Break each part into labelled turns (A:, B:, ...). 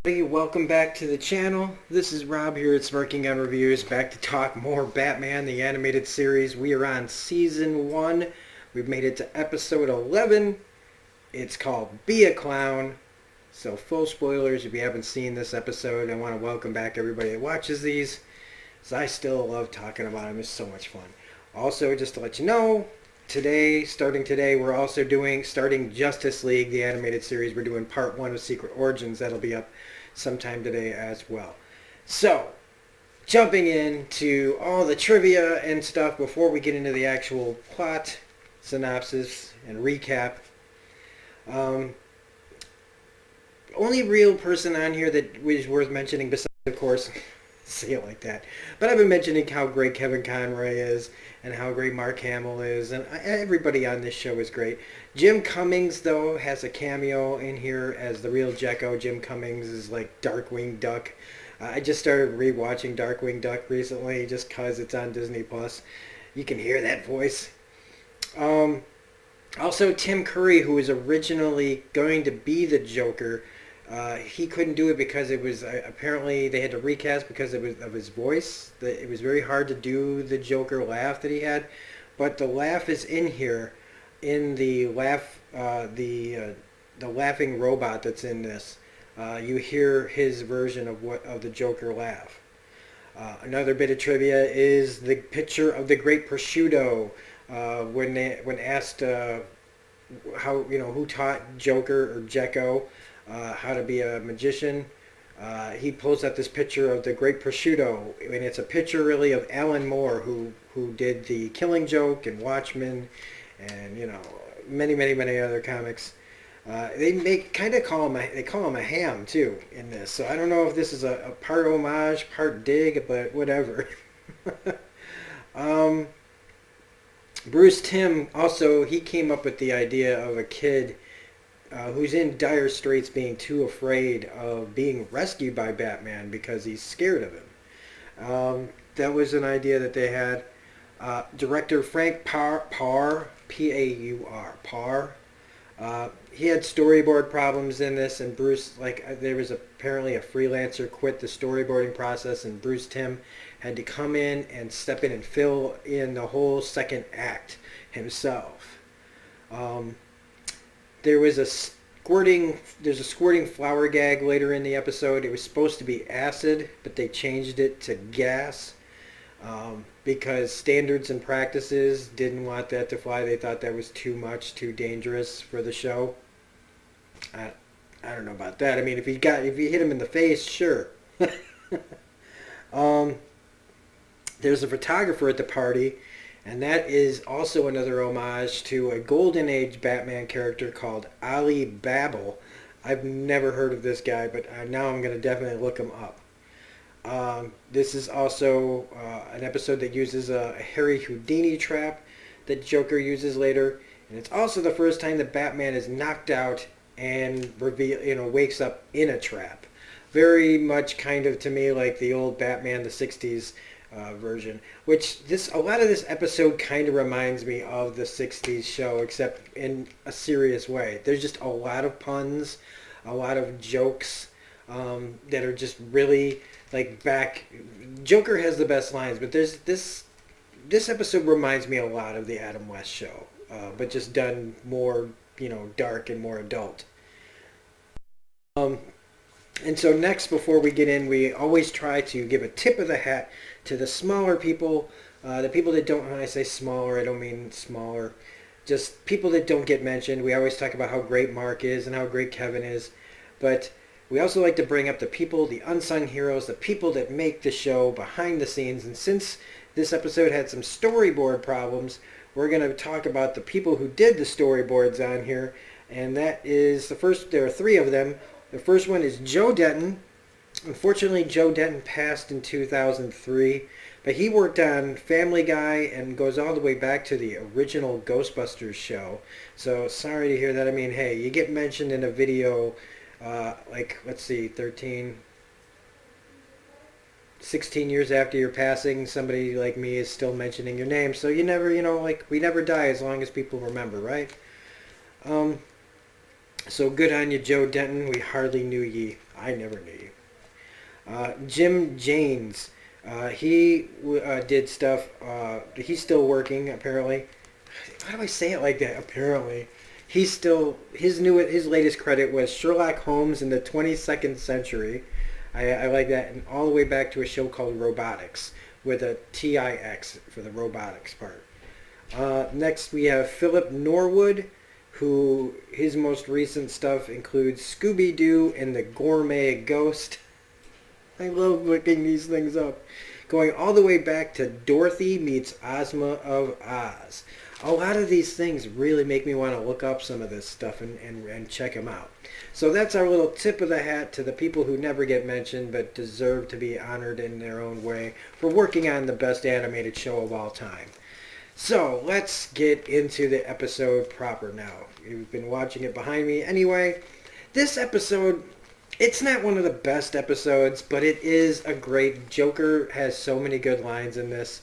A: Hey, welcome back to the channel. This is Rob here at Smirking on Reviews, back to talk more Batman, the animated series. We are on Season 1. We've made it to Episode 11. It's called Be a Clown. So full spoilers if you haven't seen this episode. I want to welcome back everybody that watches these, because I still love talking about them. It's so much fun. Also, just to let you know, starting today, we're also starting Justice League, the animated series. We're doing Part 1 of Secret Origins. That'll be up sometime today as well. So, jumping into all the trivia and stuff before we get into the actual plot, synopsis, and recap. Only real person on here that was worth mentioning, besides, of course, say it like that, but I've been mentioning how great Kevin Conroy is and how great Mark Hamill is, and everybody on this show is great. Jim Cummings, though, has a cameo in here as the real Jekko. Jim Cummings is like Darkwing Duck. I just started rewatching Darkwing Duck recently just because it's on Disney Plus. You can hear that voice. Also, Tim Curry, who was originally going to be the Joker, he couldn't do it because it was apparently they had to recast because of his voice. It was very hard to do the Joker laugh that he had, but the laugh is in here, in the laughing robot that's in this. You hear his version of the Joker laugh. Another bit of trivia is the picture of the Great Prosciutto. When asked who taught Joker or Jekko how to be a magician, he pulls out this picture of the Great Prosciutto, and it's a picture really of Alan Moore, who did the Killing Joke and Watchmen, and many other comics. They call him a ham too in this. So I don't know if this is a part homage, part dig, but whatever. Bruce Timm also, he came up with the idea of a kid who's in dire straits being too afraid of being rescued by Batman because he's scared of him. That was an idea that they had. Director Frank Parr, P-A-U-R, Parr. He had storyboard problems in this, and Bruce, there was apparently a freelancer quit the storyboarding process, and Bruce Timm had to come in and step in and fill in the whole second act himself. There's a squirting flour gag later in the episode. It was supposed to be acid, but they changed it to gas because standards and practices didn't want that to fly. They thought that was too much, too dangerous for the show. I don't know about that. I mean, if you hit him in the face, sure. There's a photographer at the party, and that is also another homage to a Golden Age Batman character called Ali Babel. I've never heard of this guy, but now I'm going to definitely look him up. This is also an episode that uses a Harry Houdini trap that Joker uses later, and it's also the first time that Batman is knocked out and wakes up in a trap. Very much kind of to me like the old Batman, the 60s version, which a lot of this episode kind of reminds me of the 60s show, except in a serious way. There's just a lot of puns, a lot of jokes that are just really back. Joker has the best lines, but there's this episode reminds me a lot of the Adam West show, but just done more, dark and more adult. And so next, before we get in, we always try to give a tip of the hat to the smaller people, the people that don't, when I say smaller, I don't mean smaller, just people that don't get mentioned. We always talk about how great Mark is and how great Kevin is, but we also like to bring up the people, the unsung heroes, the people that make the show behind the scenes. And since this episode had some storyboard problems, we're going to talk about the people who did the storyboards on here, and that is there are three of them. The first one is Joe Denton. Unfortunately, Joe Denton passed in 2003, but he worked on Family Guy and goes all the way back to the original Ghostbusters show. So sorry to hear that. I mean, hey, you get mentioned in a video, let's see, 16 years after your passing, somebody like me is still mentioning your name. So you never, we never die as long as people remember, right? So good on you, Joe Denton. We hardly knew ye. I never knew you. Jim Janes. He did stuff. He's still working apparently. How do I say it like that? Apparently, he's still his latest credit was Sherlock Holmes in the 22nd century. I like that, and all the way back to a show called Robotics with a TIX for the robotics part. Next, we have Philip Norwood, who his most recent stuff includes Scooby Doo and the Gourmet Ghost. I love looking these things up. Going all the way back to Dorothy meets Ozma of Oz. A lot of these things really make me want to look up some of this stuff and check them out. So that's our little tip of the hat to the people who never get mentioned but deserve to be honored in their own way for working on the best animated show of all time. So let's get into the episode proper now. You've been watching it behind me anyway. This episode, it's not one of the best episodes, but it is a great. Joker has so many good lines in this.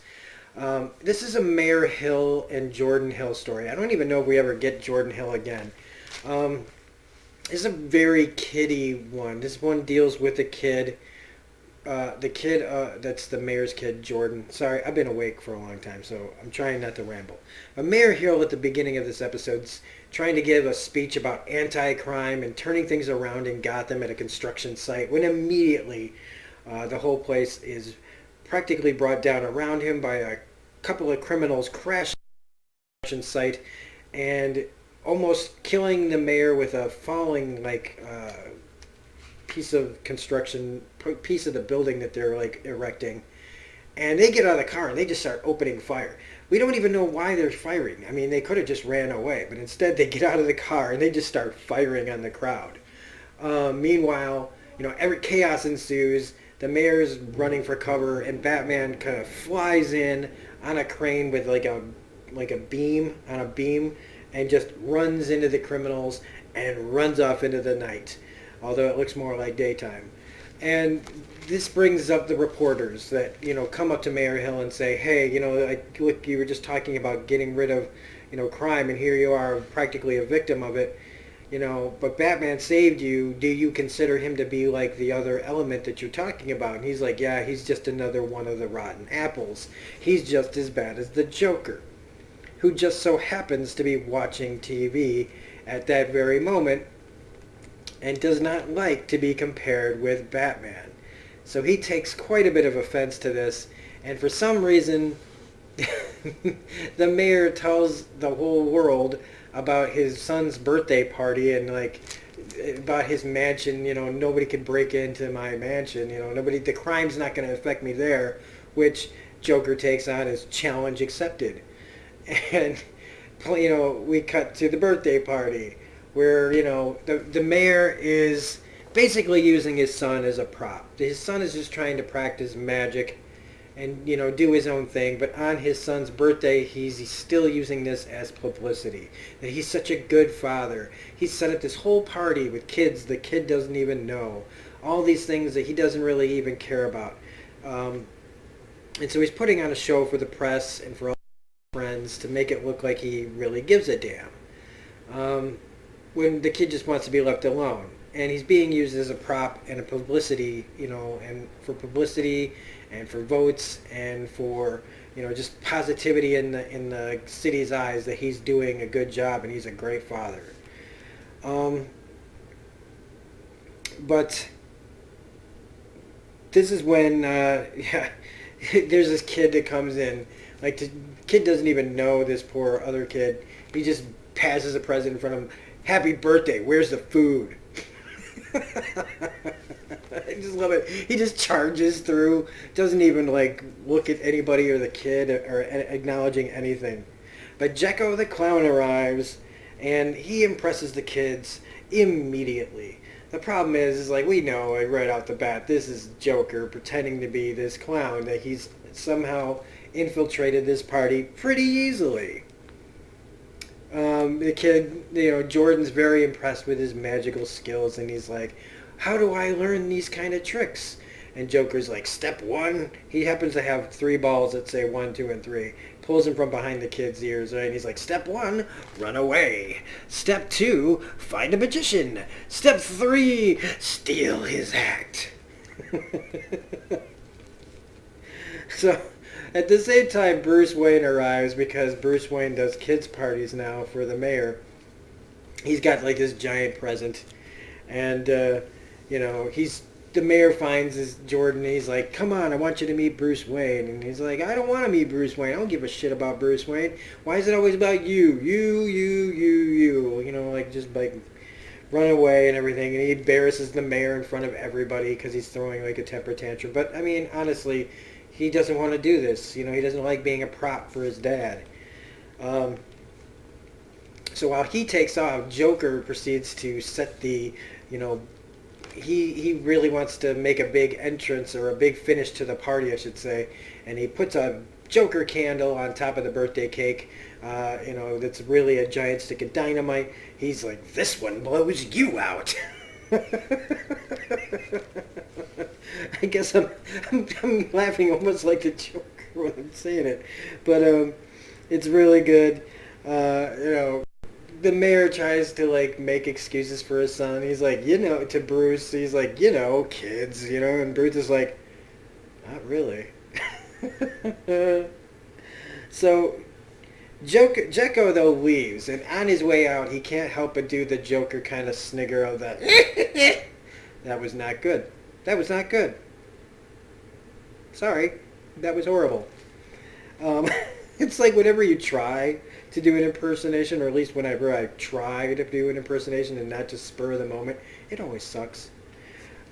A: This is a Mayor Hill and Jordan Hill story. I don't even know if we ever get Jordan Hill again. This is a very kiddie one. This one deals with a kid. That's the mayor's kid, Jordan. Sorry, I've been awake for a long time, so I'm trying not to ramble. But Mayor Hill at the beginning of this episode's trying to give a speech about anti-crime and turning things around in Gotham at a construction site when immediately the whole place is practically brought down around him by a couple of criminals crashing the construction site and almost killing the mayor with a falling piece of construction, piece of the building that they're erecting. And they get out of the car and they just start opening fire. We don't even know why they're firing. I mean, they could have just ran away, but instead they get out of the car and they just start firing on the crowd. Meanwhile, every chaos ensues. The mayor's running for cover, and Batman kind of flies in on a crane with a beam, and just runs into the criminals and runs off into the night, although it looks more like daytime. And this brings up the reporters that come up to Mayor Hill and say, hey, look, you were just talking about getting rid of crime, and here you are practically a victim of it. But Batman saved you. Do you consider him to be like the other element that you're talking about? And he's like, yeah, he's just another one of the rotten apples. He's just as bad as the Joker, who just so happens to be watching TV at that very moment and does not like to be compared with Batman. So he takes quite a bit of offense to this, and for some reason, the mayor tells the whole world about his son's birthday party and about his mansion. Nobody can break into my mansion. The crime's not going to affect me there, which Joker takes on as challenge accepted. And we cut to the birthday party where the mayor is basically using his son as a prop. His son is just trying to practice magic and do his own thing, but on his son's birthday he's still using this as publicity, that he's such a good father. He's set up this whole party with kids the kid doesn't even know, all these things that he doesn't really even care about, and so he's putting on a show for the press and for all his friends to make it look like he really gives a damn, when the kid just wants to be left alone. And he's being used as a prop and a publicity, and for publicity and for votes and for, just positivity in the city's eyes that he's doing a good job and he's a great father. But this is when, there's this kid that comes in. The kid doesn't even know this poor other kid. He just passes a present in front of him. Happy birthday, where's the food? I just love it. He just charges through, doesn't even look at anybody or the kid or acknowledging anything. But Jekyll the Clown arrives and he impresses the kids immediately. The problem is we know right out the bat, this is Joker pretending to be this clown, that he's somehow infiltrated this party pretty easily. The kid, Jordan's very impressed with his magical skills, and he's like, how do I learn these kind of tricks? And Joker's like, step one, he happens to have 3 balls that say 1, 2, and 3. pulls him from behind the kid's ears, right? And he's like, step 1, run away. Step 2, find a magician. Step 3, steal his hat. So, at the same time, Bruce Wayne arrives because Bruce Wayne does kids' parties now for the mayor. He's got like this giant present, and the mayor finds his Jordan. And he's like, "Come on, I want you to meet Bruce Wayne." And he's like, "I don't want to meet Bruce Wayne. I don't give a shit about Bruce Wayne. Why is it always about you? You? Like just like run away and everything." And he embarrasses the mayor in front of everybody because he's throwing like a temper tantrum. But I mean, honestly, he doesn't want to do this. He doesn't like being a prop for his dad. So while he takes off, Joker proceeds to set the, he really wants to make a big entrance or a big finish to the party, I should say. And he puts a Joker candle on top of the birthday cake, that's really a giant stick of dynamite. He's like, this one blows you out. I guess I'm laughing almost like the Joker when I'm saying it. But it's really good. The mayor tries to like make excuses for his son. He's like, to Bruce, he's like, kids, and Bruce is like, not really. So Jekko though leaves, and on his way out, he can't help but do the Joker kind of snigger of that. That was not good. That was not good. Sorry, that was horrible. It's like whenever you try to do an impersonation, or at least whenever I try to do an impersonation and not just spur of the moment, it always sucks.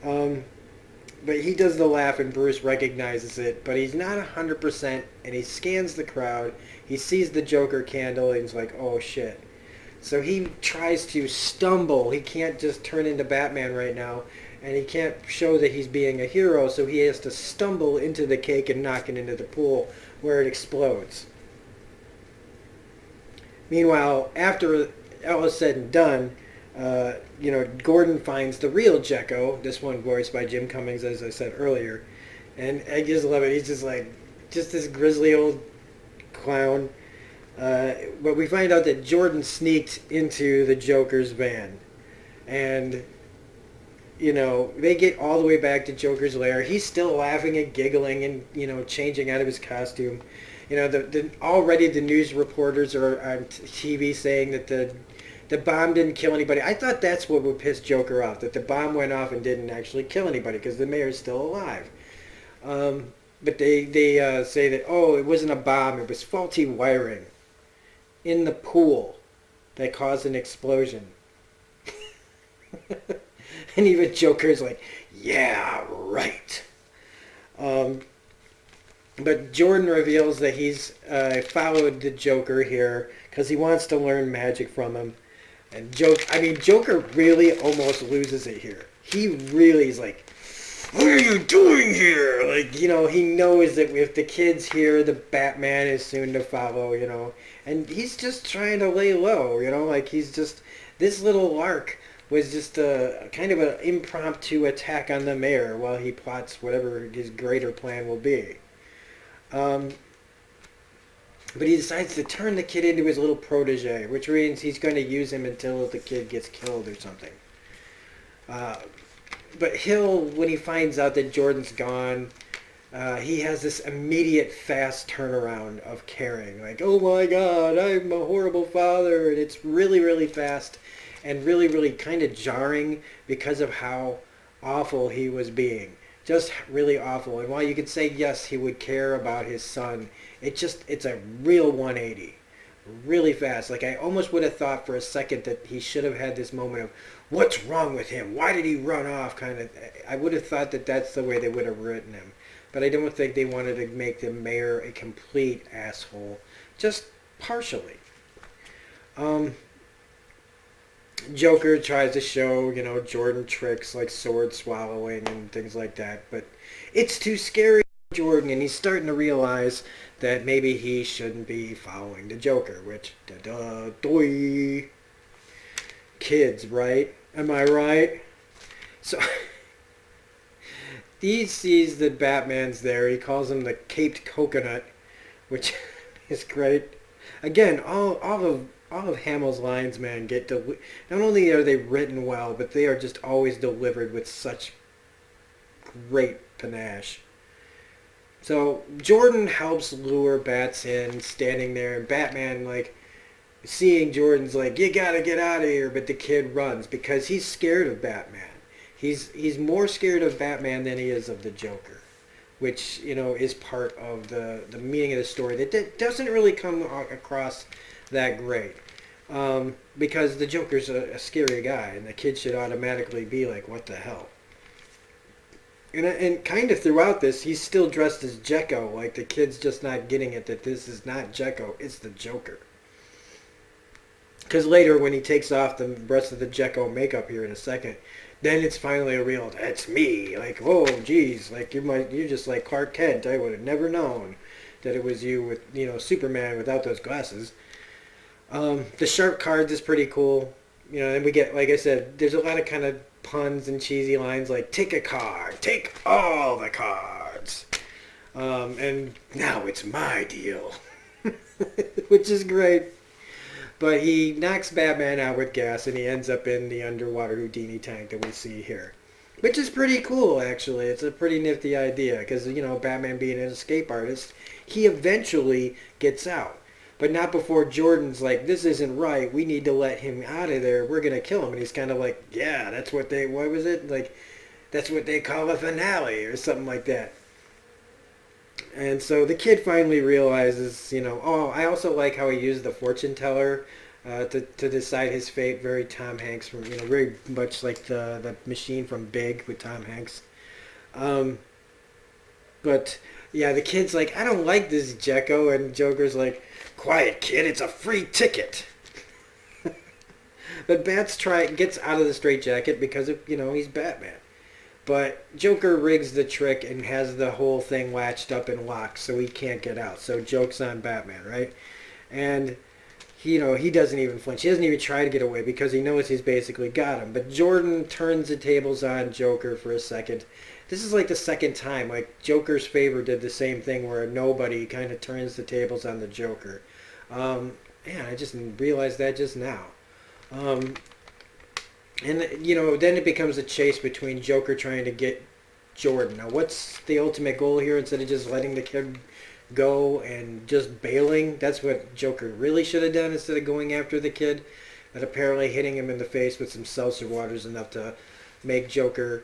A: But he does the laugh and Bruce recognizes it, but he's not 100%, and he scans the crowd. He sees the Joker candle and he's like, oh shit. So he tries to stumble. He can't just turn into Batman right now, and he can't show that he's being a hero, so he has to stumble into the cake and knock it into the pool where it explodes. Meanwhile, after all is said and done, Gordon finds the real Jekko, this one voiced by Jim Cummings, as I said earlier. And I just love it. He's just like, just this grizzly old clown. But we find out that Jordan sneaked into the Joker's van. And, they get all the way back to Joker's lair. He's still laughing and giggling and, changing out of his costume. Already the news reporters are on TV saying that the bomb didn't kill anybody. I thought that's what would piss Joker off, that the bomb went off and didn't actually kill anybody because the mayor's still alive. But they say that, it wasn't a bomb, it was faulty wiring in the pool that caused an explosion. And even Joker's like, yeah, right. But Jordan reveals that he's followed the Joker here because he wants to learn magic from him. And Joker really almost loses it here. He really is like, what are you doing here? Like, he knows that if the kid's here, the Batman is soon to follow, And he's just trying to lay low, Like, he's just, this little lark was just a kind of an impromptu attack on the mayor while he plots whatever his greater plan will be. But he decides to turn the kid into his little protege, which means he's going to use him until the kid gets killed or something. But when he finds out that Jordan's gone, he has this immediate fast turnaround of caring. Like, oh my God, I'm a horrible father. And it's really, really fast and really, really kind of jarring because of how awful he was being. Just really awful. And while you could say, yes, he would care about his son, it's a real 180. Really fast. Like, I almost would have thought for a second that he should have had this moment of, what's wrong with him? Why did he run off? Kind of. I would have thought that that's the way they would have written him. But I don't think they wanted to make the mayor a complete asshole. Just partially. Joker tries to show, Jordan tricks like sword swallowing and things like that. But it's too scary for Jordan, and he's starting to realize that maybe he shouldn't be following the Joker, which, doy. Kids, right? Am I right? So, he sees that Batman's there. He calls him the Caped Coconut, which is great. Again, all of Hamill's lines, man, not only are they written well, but they are just always delivered with such great panache. So Jordan helps lure Bats in, standing there, and Batman, like, seeing Jordan's like, you gotta get out of here, but the kid runs because he's scared of Batman. He's more scared of Batman than he is of the Joker, which, is part of the meaning of the story that doesn't really come across that great. Because the Joker's a scary guy, and the kid should automatically be like, what the hell? And kind of throughout this, he's still dressed as Jekyll. Like, the kid's just not getting it that this is not Jekyll, it's the Joker. Because later, when he takes off the rest of the Jekyll makeup here in a second, then it's finally revealed, that's me. Like, oh, geez, like, you're just like Clark Kent. I would have never known that it was you with, Superman without those glasses. The sharp cards is pretty cool. And we get, like I said, there's a lot of kind of puns and cheesy lines like, take a card, take all the cards. And now it's my deal. Which is great. But he knocks Batman out with gas, and he ends up in the underwater Houdini tank that we see here. Which is pretty cool, actually. It's a pretty nifty idea, because, Batman being an escape artist, he eventually gets out. But not before Jordan's like, this isn't right. We need to let him out of there. We're going to kill him. And he's kind of like, yeah, what was it? Like, that's what they call a finale or something like that. And so the kid finally realizes, I also like how he used the fortune teller to decide his fate. Very Tom Hanks, from very much like the machine from Big with Tom Hanks. But yeah, the kid's like, I don't like this Jekyll, and Joker's like, quiet kid, it's a free ticket. But Bats gets out of the straitjacket because of, he's Batman. But Joker rigs the trick and has the whole thing latched up and locked so he can't get out. So joke's on Batman, right? And, he doesn't even flinch. He doesn't even try to get away because he knows he's basically got him. But Jordan turns the tables on Joker for a second. This is like the second time. Like, Joker's Favor did the same thing where nobody kind of turns the tables on the Joker. Man, I just realized that just now. And, then it becomes a chase between Joker trying to get Jordan. Now, what's the ultimate goal here? Instead of just letting the kid go and just bailing, that's what Joker really should have done instead of going after the kid. But apparently hitting him in the face with some seltzer water is enough to make Joker,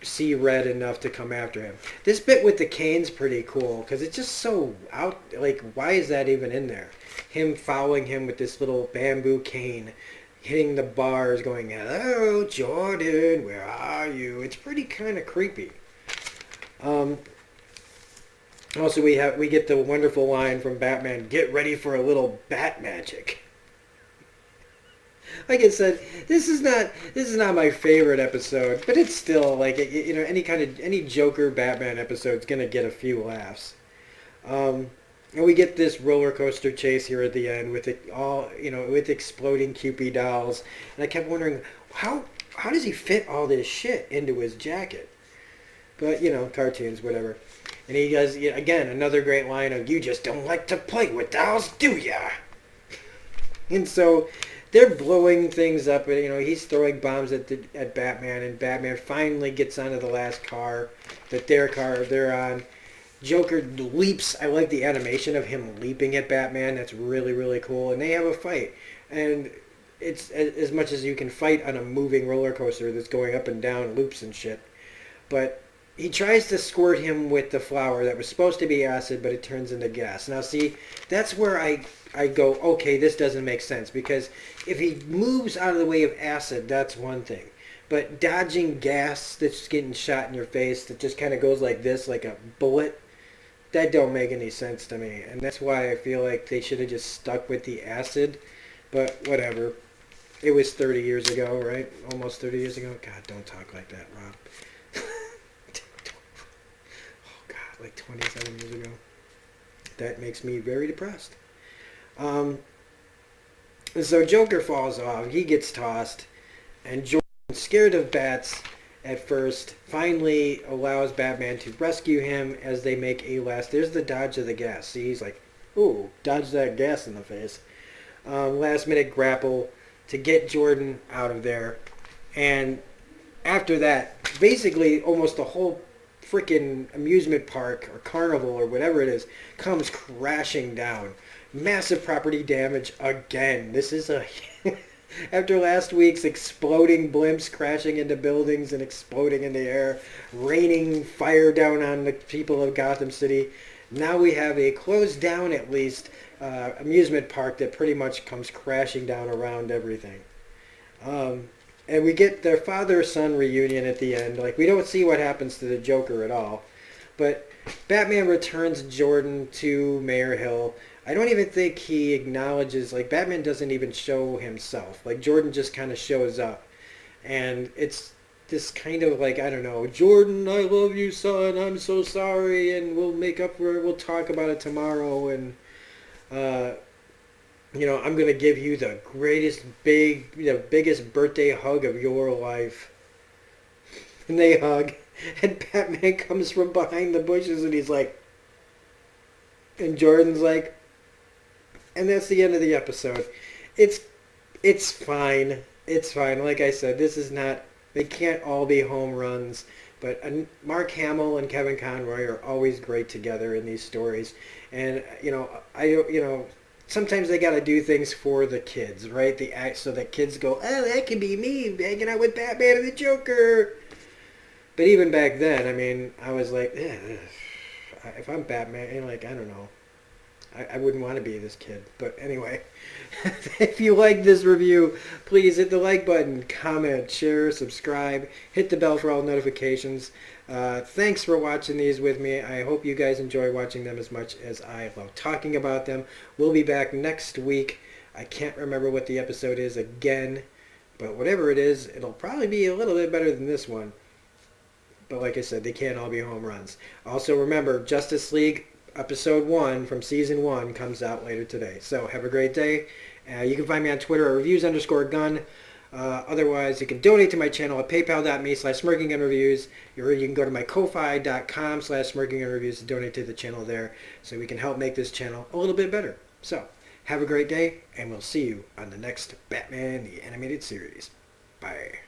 A: see red enough to come after him. This bit with the cane's pretty cool because it's just so out. Like, why is that even in there? Him following him with this little bamboo cane, hitting the bars, going, hello, Jordan, where are you? It's pretty kind of creepy. Also, we get the wonderful line from Batman, get ready for a little bat magic. Like I said, this is not my favorite episode, but it's still like, any Joker Batman episode is gonna get a few laughs. And we get this roller coaster chase here at the end with it all, with exploding Cupid dolls. And I kept wondering, how does he fit all this shit into his jacket? But, cartoons, whatever. And he does, again, another great line of, you just don't like to play with dolls, do ya? And so they're blowing things up. And, he's throwing bombs at Batman. And Batman finally gets onto the last car, their car they're on. Joker leaps. I like the animation of him leaping at Batman. That's really, really cool. And they have a fight. And it's as much as you can fight on a moving roller coaster that's going up and down loops and shit. But he tries to squirt him with the flower that was supposed to be acid, but it turns into gas. Now, see, that's where I go, okay, this doesn't make sense. Because if he moves out of the way of acid, that's one thing. But dodging gas that's getting shot in your face that just kind of goes like this, like a bullet, that don't make any sense to me. And that's why I feel like they should have just stuck with the acid. But whatever. It was 30 years ago, right? Almost 30 years ago. God, don't talk like that, Rob. Oh, God, like 27 years ago. That makes me very depressed. And so Joker falls off. He gets tossed. And Jordan, scared of bats at first, finally allows Batman to rescue him as they make a last... There's the dodge of the gas. See, he's like, Ooh, dodge that gas in the face. Last minute grapple to get Jordan out of there. And after that, basically almost the whole freaking amusement park or carnival or whatever it is comes crashing down. Massive property damage again. This is a after last week's exploding blimps crashing into buildings and exploding in the air, raining fire down on the people of Gotham City. Now we have a closed down, at least, amusement park that pretty much comes crashing down around everything. And we get their father-son reunion at the end. Like, we don't see what happens to the Joker at all. But Batman returns Jordan to Mayor Hill. I don't even think he acknowledges, like, Batman doesn't even show himself. Like, Jordan just kind of shows up. And it's this kind of like, I don't know, Jordan, I love you, son, I'm so sorry, and we'll make up for it, we'll talk about it tomorrow, and, uh, I'm going to give you the greatest, biggest birthday hug of your life. And they hug, and Batman comes from behind the bushes, and he's like, and Jordan's like, and that's the end of the episode. It's it's fine. It's fine. Like I said, this is not. They can't all be home runs, but Mark Hamill and Kevin Conroy are always great together in these stories. And sometimes they got to do things for the kids, right? The act so that kids go, oh, that could be me hanging out with Batman and the Joker. But even back then, I mean, I was like, if I'm Batman, like, I don't know. I wouldn't want to be this kid. But anyway, if you like this review, please hit the like button, comment, share, subscribe, hit the bell for all notifications. Thanks for watching these with me. I hope you guys enjoy watching them as much as I love talking about them. We'll be back next week. I can't remember what the episode is again, but whatever it is, it'll probably be a little bit better than this one. But like I said, they can't all be home runs. Also remember, Justice League Episode 1 from Season 1 comes out later today. So have a great day. You can find me on Twitter at reviews_gun. Otherwise, you can donate to my channel at paypal.me/smirkinggunreviews. Or you can go to my ko-fi.com/smirkinggunreviews to donate to the channel there so we can help make this channel a little bit better. So have a great day, and we'll see you on the next Batman the Animated Series. Bye.